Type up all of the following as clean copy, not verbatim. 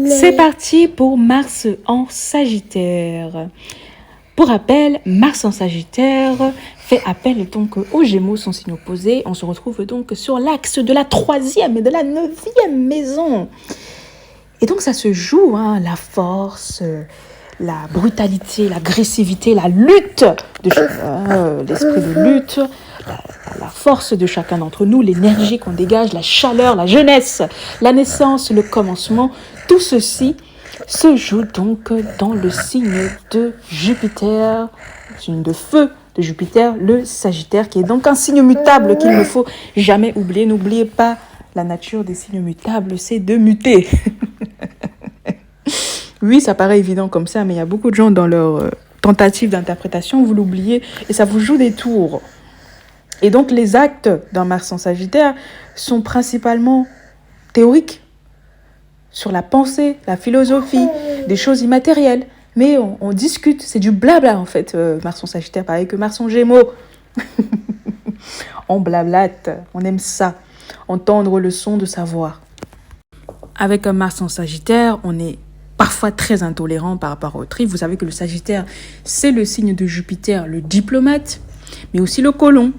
C'est parti pour Mars en Sagittaire. Pour rappel, Mars en Sagittaire fait appel donc aux Gémeaux, son signe opposé. On se retrouve donc sur l'axe de la 3e et de la 9e maison. Et donc ça se joue, la force, la brutalité, l'agressivité, la lutte, l'esprit de lutte, la force de chacun d'entre nous, l'énergie qu'on dégage, la chaleur, la jeunesse, la naissance, le commencement. Tout ceci se joue donc dans le signe de Jupiter, le signe de feu de Jupiter, le Sagittaire, qui est donc un signe mutable qu'il ne faut jamais oublier. N'oubliez pas, la nature des signes mutables, c'est de muter. Oui, ça paraît évident comme ça, mais il y a beaucoup de gens dans leur tentative d'interprétation, vous l'oubliez, et ça vous joue des tours. Et donc, les actes d'un Mars en Sagittaire sont principalement théoriques, sur la pensée, la philosophie, des choses immatérielles. Mais on discute, c'est du blabla en fait, Mars en Sagittaire, pareil que Mars en Gémeaux. On blablate, on aime ça, entendre le son de savoir. Avec un Mars en Sagittaire, on est parfois très intolérant par rapport au autrui. Vous savez que le Sagittaire, c'est le signe de Jupiter, le diplomate, mais aussi le colon.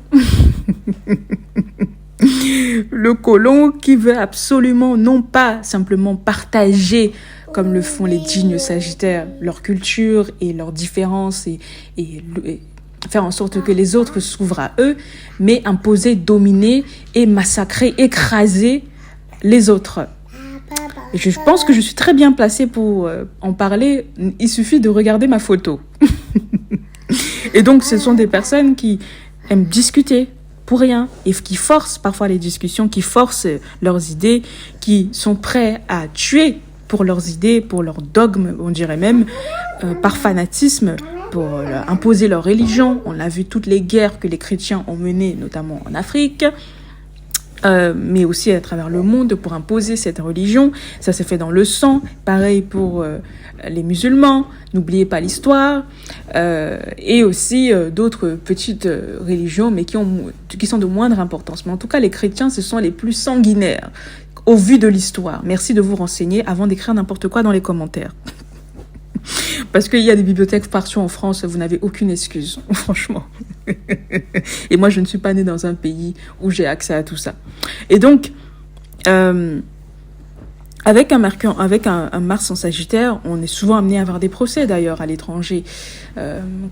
Le colon qui veut absolument, non pas simplement partager, comme le font les dignes Sagittaires, leur culture et leurs différences et faire en sorte que les autres s'ouvrent à eux, mais imposer, dominer et massacrer, écraser les autres. Et je pense que je suis très bien placée pour en parler. Il suffit de regarder ma photo. Et donc, ce sont des personnes qui aiment discuter pour rien et qui forcent parfois les discussions, qui forcent leurs idées, qui sont prêts à tuer pour leurs idées, pour leurs dogmes, on dirait même, par fanatisme, pour imposer leur religion. On l'a vu, toutes les guerres que les chrétiens ont menées, notamment en Afrique, mais aussi à travers le monde pour imposer cette religion. Ça s'est fait dans le sang. Pareil pour les musulmans, n'oubliez pas l'histoire, et aussi d'autres petites religions, mais qui sont de moindre importance. Mais en tout cas, les chrétiens, ce sont les plus sanguinaires au vu de l'histoire. Merci de vous renseigner avant d'écrire n'importe quoi dans les commentaires. Parce qu'il y a des bibliothèques partout en France, vous n'avez aucune excuse, franchement. Et moi, je ne suis pas née dans un pays où j'ai accès à tout ça. Et donc, avec un Mars en Sagittaire, on est souvent amené à avoir des procès d'ailleurs à l'étranger.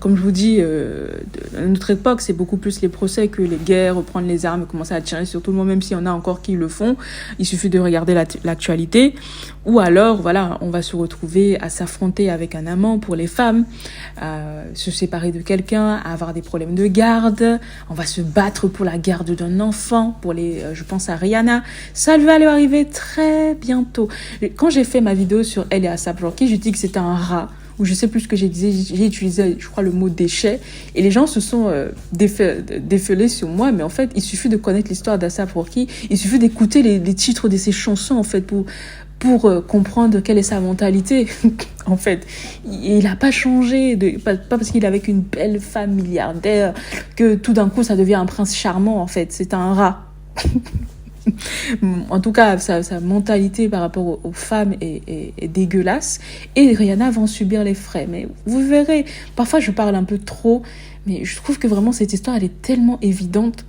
Comme je vous dis, à notre époque, c'est beaucoup plus les procès que les guerres, prendre les armes, commencer à tirer sur tout le monde, même s'il y en a encore qui le font. Il suffit de regarder l'actualité. Ou alors, voilà, on va se retrouver à s'affronter avec un amant pour les femmes, à se séparer de quelqu'un, à avoir des problèmes de garde. On va se battre pour la garde d'un enfant, je pense à Rihanna. Ça va lui arriver très bientôt. Quand j'ai fait ma vidéo sur elle et A$AP Rocky, j'ai dit que c'était un rat, ou je sais plus ce que j'ai utilisé, je crois, le mot déchet, et les gens se sont défilés sur moi, mais en fait, il suffit de connaître l'histoire d'A$AP Rocky, il suffit d'écouter les titres de ses chansons, en fait, pour comprendre quelle est sa mentalité. En fait, il n'a pas changé, pas parce qu'il est avec une belle femme milliardaire que tout d'un coup, ça devient un prince charmant, en fait, c'est un rat. En tout cas, sa mentalité par rapport aux femmes est dégueulasse, et Rihanna va en subir les frais. Mais vous verrez, parfois je parle un peu trop, mais je trouve que vraiment cette histoire, elle est tellement évidente.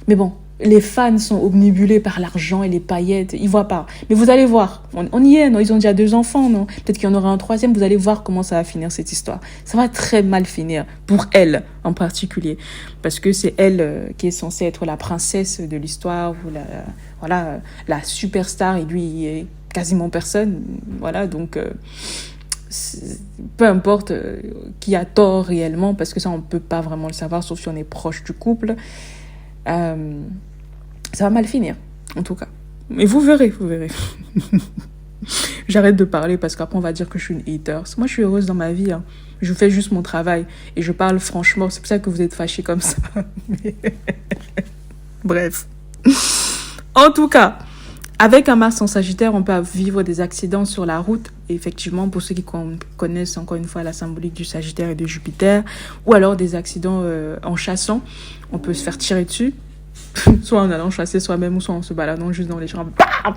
Mais bon, les fans sont obnubilés par l'argent et les paillettes, ils voient pas. Mais vous allez voir, on y est, non, ils ont déjà 2 enfants, non, peut-être qu'il y en aura un 3e, vous allez voir comment ça va finir cette histoire. Ça va très mal finir, pour elle en particulier, parce que c'est elle qui est censée être la princesse de l'histoire, ou la superstar, et lui, il est quasiment personne, voilà, donc peu importe qui a tort réellement, parce que ça, on peut pas vraiment le savoir, sauf si on est proche du couple. Ça va mal finir, en tout cas. Mais vous verrez. J'arrête de parler parce qu'après on va dire que je suis une hater. Moi, je suis heureuse dans ma vie. Je fais juste mon travail et je parle franchement. C'est pour ça que vous êtes fâchés comme ça. Bref. En tout cas, avec un Mars en Sagittaire, on peut vivre des accidents sur la route. Et effectivement, pour ceux qui connaissent encore une fois la symbolique du Sagittaire et de Jupiter, ou alors des accidents en chassant, on peut se faire tirer dessus. Soit en allant chasser soi-même, ou soit en se baladant juste dans les champs. Bam,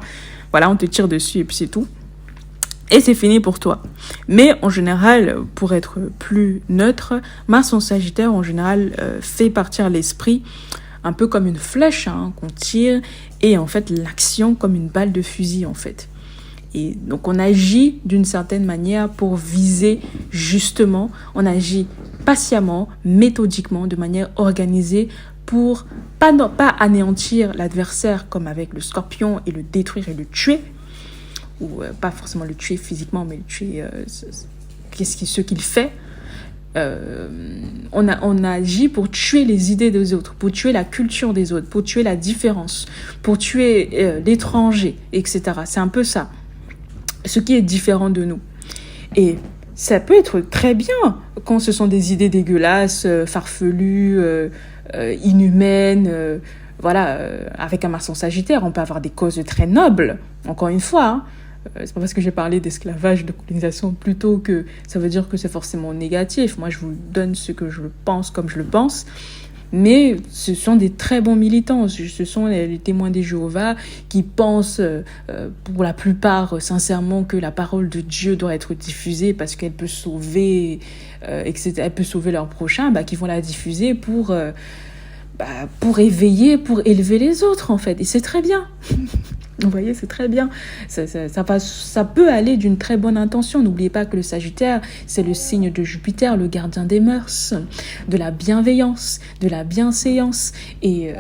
voilà, on te tire dessus et puis c'est tout. et c'est fini pour toi. Mais en général, pour être plus neutre, Mars en Sagittaire, en général, fait partir l'esprit un peu comme une flèche qu'on tire, et en fait, l'action comme une balle de fusil, en fait. Et donc, on agit d'une certaine manière pour viser justement, on agit patiemment, méthodiquement, de manière organisée, pour pas anéantir l'adversaire comme avec le scorpion et le détruire et le tuer, ou pas forcément le tuer physiquement, mais le tuer ce qu'il fait. On agit pour tuer les idées des autres, pour tuer la culture des autres, pour tuer la différence, pour tuer l'étranger, etc. C'est un peu ça, ce qui est différent de nous. Et ça peut être très bien quand ce sont des idées dégueulasses, farfelues, inhumaines, avec un Mars en Sagittaire, on peut avoir des causes très nobles, encore une fois. C'est pas parce que j'ai parlé d'esclavage, de colonisation, plutôt que ça veut dire que c'est forcément négatif. Moi, je vous donne ce que je pense comme je le pense. Mais ce sont des très bons militants. Ce sont les témoins des Jéhovah qui pensent, pour la plupart, sincèrement, que la parole de Dieu doit être diffusée parce qu'elle peut sauver, etc. Elle peut sauver leur prochain, qui vont la diffuser pour éveiller, pour élever les autres, en fait. Et c'est très bien. Vous voyez, c'est très bien. Ça peut aller d'une très bonne intention. N'oubliez pas que le Sagittaire, c'est le signe de Jupiter, le gardien des mœurs, de la bienveillance, de la bienséance et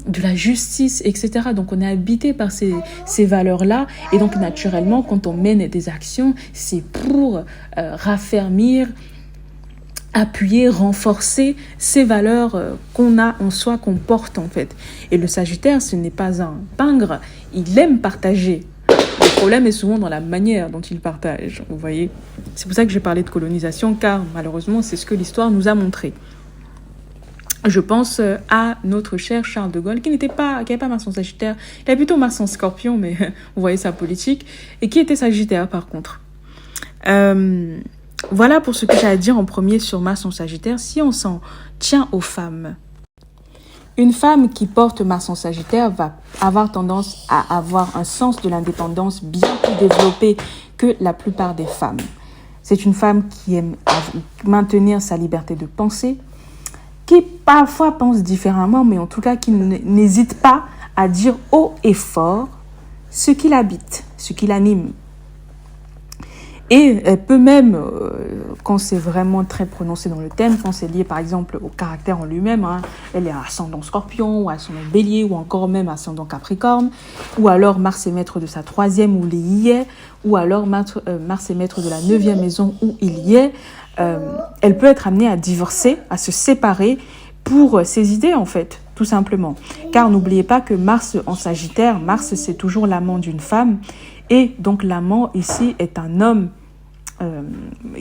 de la justice, etc. Donc, on est habité par ces valeurs-là. Et donc, naturellement, quand on mène des actions, c'est pour raffermir, appuyer, renforcer ces valeurs qu'on a en soi, qu'on porte en fait. Et le Sagittaire, ce n'est pas un pingre, il aime partager. Le problème est souvent dans la manière dont il partage, vous voyez. C'est pour ça que j'ai parlé de colonisation, car malheureusement, c'est ce que l'histoire nous a montré. Je pense à notre cher Charles de Gaulle, qui n'avait pas Mars en Sagittaire, il avait plutôt Mars en Scorpion, mais vous voyez sa politique, et qui était Sagittaire par contre. Voilà pour ce que j'ai à dire en premier sur Mars en Sagittaire. Si on s'en tient aux femmes, une femme qui porte Mars en Sagittaire va avoir tendance à avoir un sens de l'indépendance bien plus développé que la plupart des femmes. C'est une femme qui aime maintenir sa liberté de penser, qui parfois pense différemment, mais en tout cas qui n'hésite pas à dire haut et fort ce qui l'habite, ce qui l'anime. Et elle peut même, quand c'est vraiment très prononcé dans le thème, quand c'est lié par exemple au caractère en lui-même, elle est ascendant Scorpion ou ascendant Bélier ou encore même ascendant Capricorne, ou alors Mars est maître de sa 3e où il y est, ou alors Mars est maître de la 9e maison où il y est, elle peut être amenée à divorcer, à se séparer pour ses idées en fait, tout simplement. Car n'oubliez pas que Mars en Sagittaire, Mars c'est toujours l'amant d'une femme, et donc l'amant ici est un homme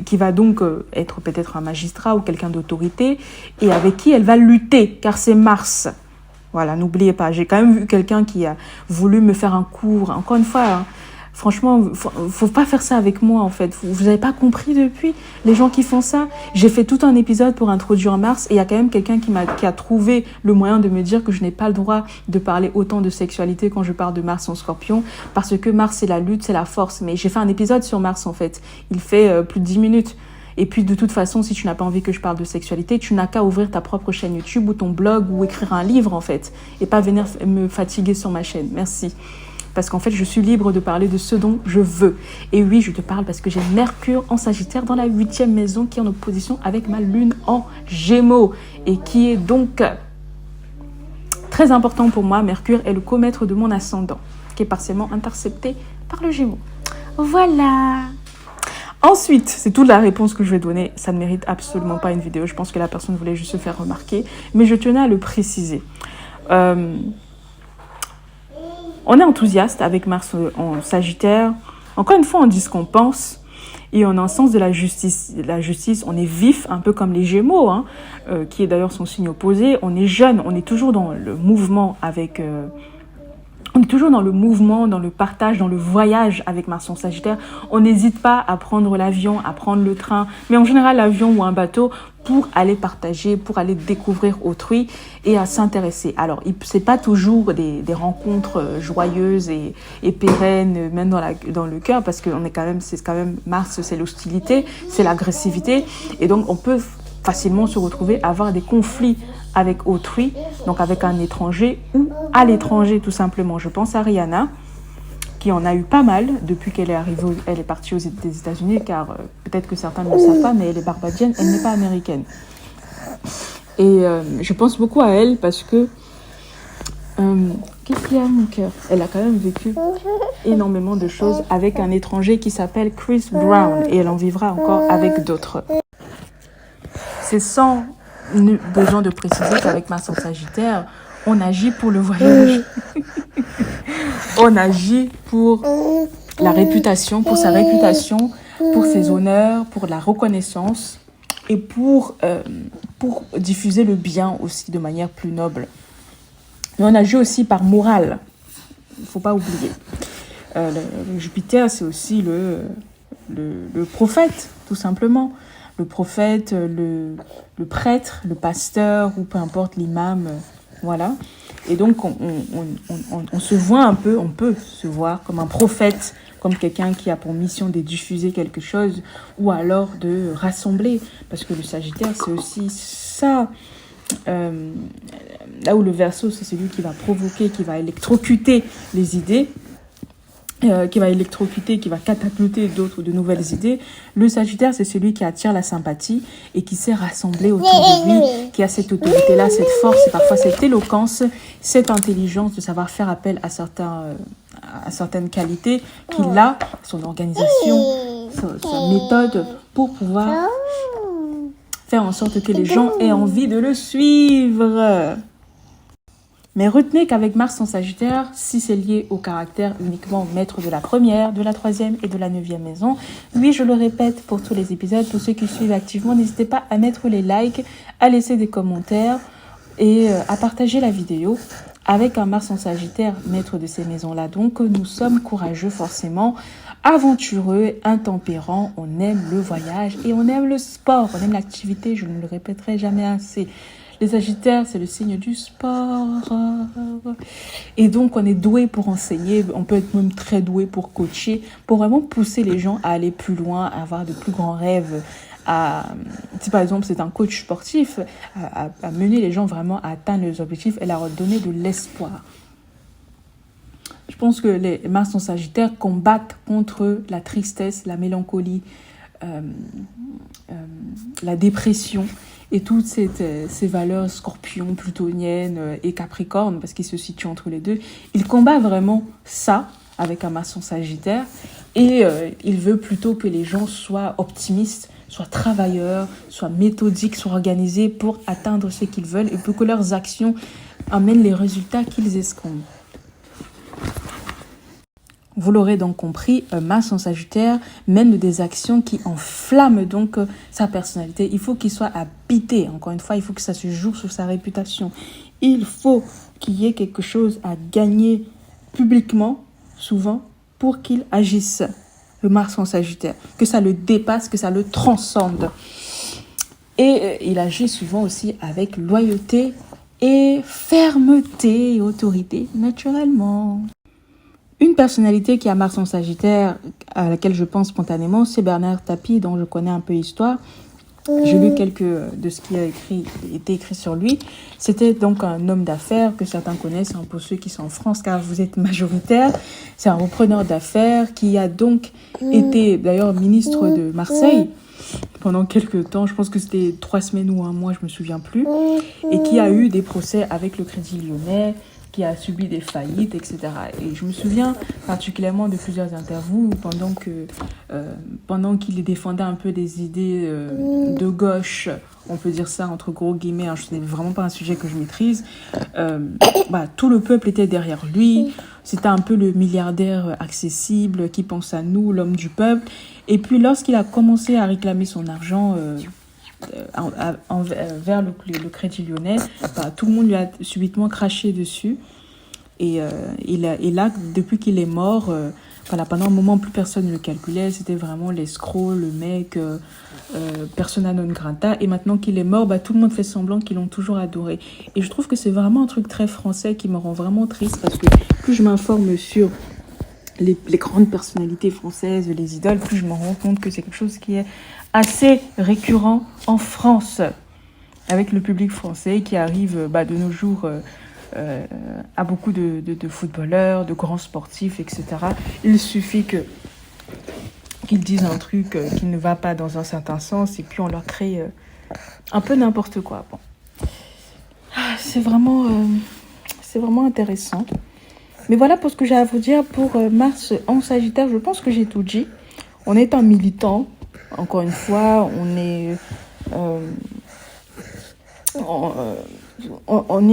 qui va donc être peut-être un magistrat ou quelqu'un d'autorité et avec qui elle va lutter car c'est Mars. Voilà, n'oubliez pas, j'ai quand même vu quelqu'un qui a voulu me faire un cours, encore une fois, franchement, faut pas faire ça avec moi en fait. Vous n'avez pas compris depuis les gens qui font ça. J'ai fait tout un épisode pour introduire Mars et il y a quand même quelqu'un qui a trouvé le moyen de me dire que je n'ai pas le droit de parler autant de sexualité quand je parle de Mars en Scorpion parce que Mars c'est la lutte, c'est la force. Mais j'ai fait un épisode sur Mars en fait. Il fait plus de 10 minutes. Et puis de toute façon, si tu n'as pas envie que je parle de sexualité, tu n'as qu'à ouvrir ta propre chaîne YouTube ou ton blog ou écrire un livre en fait et pas venir me fatiguer sur ma chaîne. Merci. Parce qu'en fait, je suis libre de parler de ce dont je veux. Et oui, je te parle parce que j'ai Mercure en Sagittaire dans la 8e maison qui est en opposition avec ma Lune en Gémeaux. Et qui est donc très important pour moi. Mercure est le comètre de mon ascendant, qui est partiellement intercepté par le Gémeaux. Voilà. Ensuite, c'est toute la réponse que je vais donner. Ça ne mérite absolument pas une vidéo. Je pense que la personne voulait juste se faire remarquer. Mais je tenais à le préciser. On est enthousiaste avec Mars en Sagittaire. Encore une fois, on dit ce qu'on pense. Et on a un sens de la justice. La justice, on est vif, un peu comme les Gémeaux, qui est d'ailleurs son signe opposé. On est jeune, on est toujours dans le mouvement avec On est toujours dans le mouvement, dans le partage, dans le voyage avec Mars en Sagittaire. On n'hésite pas à prendre l'avion, à prendre le train, mais en général l'avion ou un bateau pour aller partager, pour aller découvrir autrui et à s'intéresser. Alors, c'est pas toujours des rencontres joyeuses et pérennes, même dans le cœur, parce que c'est quand même Mars, c'est l'hostilité, c'est l'agressivité, et donc on peut facilement se retrouver à avoir des conflits avec autrui, donc avec un étranger ou à l'étranger tout simplement. Je pense à Rihanna, qui en a eu pas mal depuis qu'elle est arrivée, elle est partie des États-Unis, car peut-être que certains ne le savent pas, mais elle est barbadienne, elle n'est pas américaine. Et je pense beaucoup à elle parce que qu'est-ce qu'il y a mon cœur? Elle a quand même vécu énormément de choses avec un étranger qui s'appelle Chris Brown, et elle en vivra encore avec d'autres. C'est sans besoin de préciser qu'avec Mars en Sagittaire, on agit pour le voyage. On agit pour la réputation, pour sa réputation, pour ses honneurs, pour la reconnaissance et pour diffuser le bien aussi de manière plus noble. Mais on agit aussi par morale. Il ne faut pas oublier. Le Jupiter, c'est aussi le prophète, tout simplement. Le prophète, le prêtre, le pasteur, ou peu importe, l'imam, voilà. Et donc, on se voit un peu, on peut se voir comme un prophète, comme quelqu'un qui a pour mission de diffuser quelque chose, ou alors de rassembler. Parce que le Sagittaire, c'est aussi ça. Là où le Verseau, c'est celui qui va provoquer, qui va électrocuter les idées, qui va catapulter de nouvelles idées. Le Sagittaire, c'est celui qui attire la sympathie et qui sait rassembler autour de lui, qui a cette autorité-là, cette force et parfois cette éloquence, cette intelligence de savoir faire appel à certaines qualités qu'il a, son organisation, sa méthode pour pouvoir faire en sorte que les gens aient envie de le suivre. Mais retenez qu'avec Mars en Sagittaire, si c'est lié au caractère uniquement maître de la première, de la troisième et de la 9e maison, oui, je le répète pour tous les épisodes, pour ceux qui suivent activement, n'hésitez pas à mettre les likes, à laisser des commentaires et à partager la vidéo. Avec un Mars en Sagittaire, maître de ces maisons-là, donc nous sommes courageux forcément, aventureux, intempérants, on aime le voyage et on aime le sport, on aime l'activité, je ne le répéterai jamais assez. Les Sagittaires, c'est le signe du sport. Et donc, on est doué pour enseigner. On peut être même très doué pour coacher, pour vraiment pousser les gens à aller plus loin, à avoir de plus grands rêves. Si par exemple, c'est un coach sportif, à mener les gens vraiment à atteindre leurs objectifs et leur donner de l'espoir. Je pense que les Mars en Sagittaire combattent contre la tristesse, la mélancolie, la dépression et toutes ces valeurs scorpion, plutoniennes et capricorne, parce qu'ils se situent entre les deux. Il combat vraiment ça avec un Mars en Sagittaire et il veut plutôt que les gens soient optimistes, soient travailleurs, soient méthodiques, soient organisés pour atteindre ce qu'ils veulent et pour que leurs actions amènent les résultats qu'ils escomptent. Vous l'aurez donc compris, Mars en Sagittaire mène des actions qui enflamment donc sa personnalité. Il faut qu'il soit habité. Encore une fois, il faut que ça se joue sur sa réputation. Il faut qu'il y ait quelque chose à gagner publiquement, souvent, pour qu'il agisse. Le Mars en Sagittaire. Que ça le dépasse, que ça le transcende. Et il agit souvent aussi avec loyauté et fermeté et autorité, naturellement. Une personnalité qui a Mars en Sagittaire, à laquelle je pense spontanément, c'est Bernard Tapie, dont je connais un peu l'histoire. J'ai lu quelques de ce qui a été écrit sur lui. C'était donc un homme d'affaires que certains connaissent, hein, pour ceux qui sont en France, car vous êtes majoritaire. C'est un repreneur d'affaires qui a donc été d'ailleurs ministre de Marseille pendant quelques temps. Je pense que c'était 3 semaines ou un mois, je me souviens plus. Et qui a eu des procès avec le Crédit Lyonnais, qui a subi des faillites, etc. Et je me souviens particulièrement de plusieurs interviews pendant qu'il défendait un peu des idées de gauche, on peut dire ça entre gros guillemets, hein, ce n'est vraiment pas un sujet que je maîtrise, tout le peuple était derrière lui, c'était un peu le milliardaire accessible qui pense à nous, l'homme du peuple. Et puis lorsqu'il a commencé à réclamer son argent vers le Crédit Lyonnais, tout le monde lui a subitement craché dessus. Et là, depuis qu'il est mort, voilà, pendant un moment, plus personne ne le calculait. C'était vraiment l'escroc, le mec, persona non grata. Et maintenant qu'il est mort, bah, tout le monde fait semblant qu'ils l'ont toujours adoré. Et je trouve que c'est vraiment un truc très français qui me rend vraiment triste parce que plus je m'informe sur les grandes personnalités françaises, les idoles, plus je me rends compte que c'est quelque chose qui est assez récurrent en France, avec le public français qui arrive de nos jours à beaucoup de footballeurs, de grands sportifs, etc. Il suffit qu'ils disent un truc qui ne va pas dans un certain sens et puis on leur crée un peu n'importe quoi. Bon. C'est vraiment intéressant. Mais voilà pour ce que j'ai à vous dire pour Mars en Sagittaire. Je pense que j'ai tout dit. On est un militant. Encore une fois, on est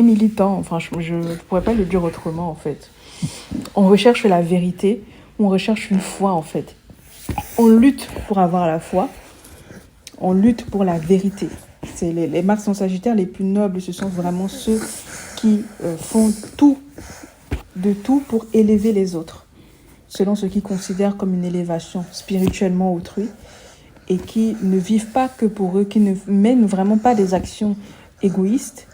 militant. Enfin, je ne pourrais pas le dire autrement, en fait. On recherche la vérité. On recherche une foi, en fait. On lutte pour avoir la foi. On lutte pour la vérité. C'est les Mars en Sagittaire les plus nobles. Ce sont vraiment ceux qui font de tout pour élever les autres, selon ce qu'ils considèrent comme une élévation spirituellement autrui, et qui ne vivent pas que pour eux, qui ne mènent vraiment pas des actions égoïstes,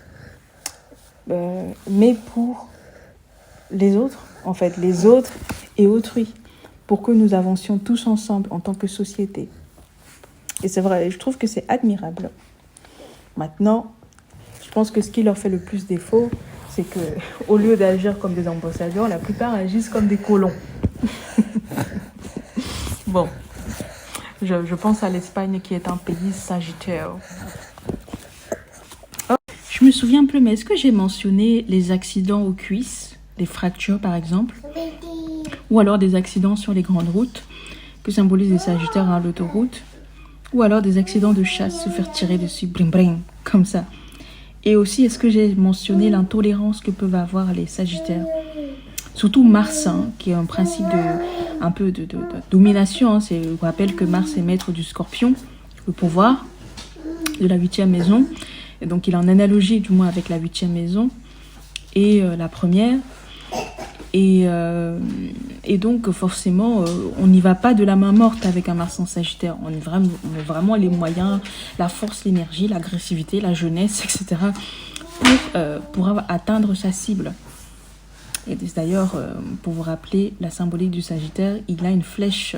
mais pour les autres, en fait, les autres et autrui, pour que nous avancions tous ensemble en tant que société. Et c'est vrai, je trouve que c'est admirable. Maintenant, je pense que ce qui leur fait le plus défaut, c'est que au lieu d'agir comme des ambassadeurs, la plupart agissent comme des colons. Bon, je pense à l'Espagne qui est un pays sagittaire. Oh, je me souviens plus, mais est-ce que j'ai mentionné les accidents aux cuisses, les fractures par exemple, ou alors des accidents sur les grandes routes que symbolisent les sagittaires à l'autoroute, ou alors des accidents de chasse, se faire tirer dessus, bring bring, comme ça. Et aussi, est-ce que j'ai mentionné l'intolérance que peuvent avoir les Sagittaires? Surtout Mars, qui est un principe de domination. Je vous rappelle que Mars est maître du Scorpion, le pouvoir de la 8e maison. Et donc, il est en analogie, du moins, avec la 8e maison et la première. Et donc, forcément, on n'y va pas de la main morte avec un Mars en Sagittaire. On a vraiment les moyens, la force, l'énergie, l'agressivité, la jeunesse, etc. pour atteindre sa cible. Et d'ailleurs, pour vous rappeler la symbolique du Sagittaire, il a une flèche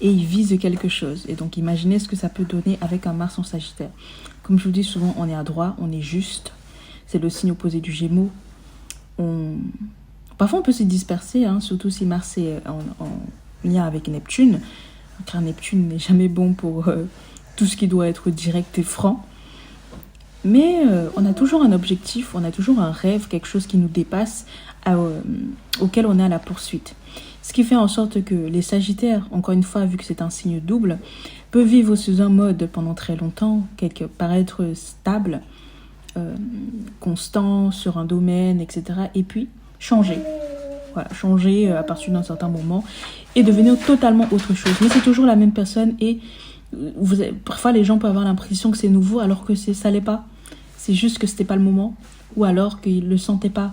et il vise quelque chose. Et donc, imaginez ce que ça peut donner avec un Mars en Sagittaire. Comme je vous dis souvent, on est à droit, on est juste. C'est le signe opposé du Gémeaux. Parfois, on peut se disperser, surtout si Mars est en lien avec Neptune, car Neptune n'est jamais bon pour tout ce qui doit être direct et franc. Mais on a toujours un objectif, on a toujours un rêve, quelque chose qui nous dépasse, auquel on est à la poursuite. Ce qui fait en sorte que les Sagittaires, encore une fois, vu que c'est un signe double, peuvent vivre sous un mode pendant très longtemps, paraître stable, constant sur un domaine, etc. Et puis, changer. Voilà, changer à partir d'un certain moment et devenir totalement autre chose. Mais c'est toujours la même personne et parfois les gens peuvent avoir l'impression que c'est nouveau alors que ça l'est pas. C'est juste que c'était pas le moment ou alors qu'ils le sentaient pas.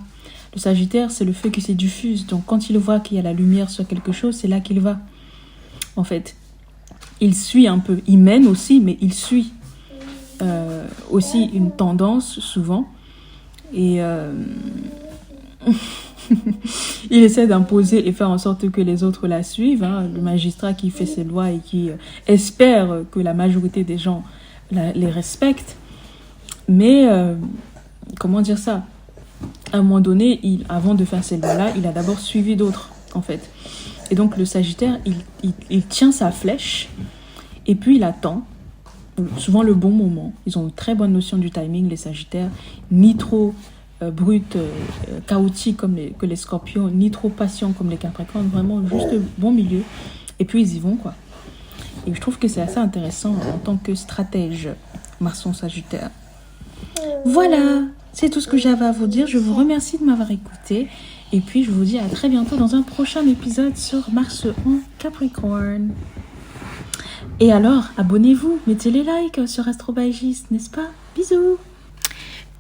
Le Sagittaire, c'est le feu qui se diffuse. Donc quand il voit qu'il y a la lumière sur quelque chose, c'est là qu'il va. En fait, il suit un peu. Il mène aussi, mais il suit aussi une tendance souvent. Et il essaie d'imposer et faire en sorte que les autres la suivent. Le magistrat qui fait ses lois et qui espère que la majorité des gens les respectent. Mais, comment dire ça? À un moment donné, avant de faire ces lois-là, il a d'abord suivi d'autres, en fait. Et donc, le Sagittaire, il tient sa flèche et puis il attend souvent le bon moment. Ils ont une très bonne notion du timing, les Sagittaires, ni trop brut, chaotique comme que les Scorpions, ni trop patient comme les Capricornes, vraiment juste le bon milieu. Et puis ils y vont, quoi. Et je trouve que c'est assez intéressant en tant que stratège, Mars en Sagittaire. Voilà, c'est tout ce que j'avais à vous dire. Je vous remercie de m'avoir écouté. Et puis je vous dis à très bientôt dans un prochain épisode sur Mars en Capricorne. Et alors, abonnez-vous, mettez les likes sur Astrobiologiste, n'est-ce pas? Bisous!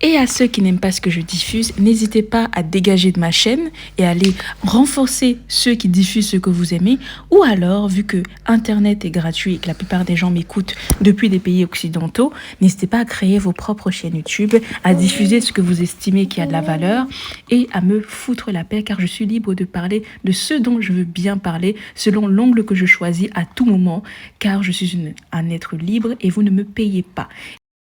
Et à ceux qui n'aiment pas ce que je diffuse, n'hésitez pas à dégager de ma chaîne et aller renforcer ceux qui diffusent ce que vous aimez. Ou alors, vu que Internet est gratuit et que la plupart des gens m'écoutent depuis des pays occidentaux, n'hésitez pas à créer vos propres chaînes YouTube, à diffuser ce que vous estimez qui a de la valeur et à me foutre la paix car je suis libre de parler de ce dont je veux bien parler selon l'angle que je choisis à tout moment car je suis un être libre et vous ne me payez pas.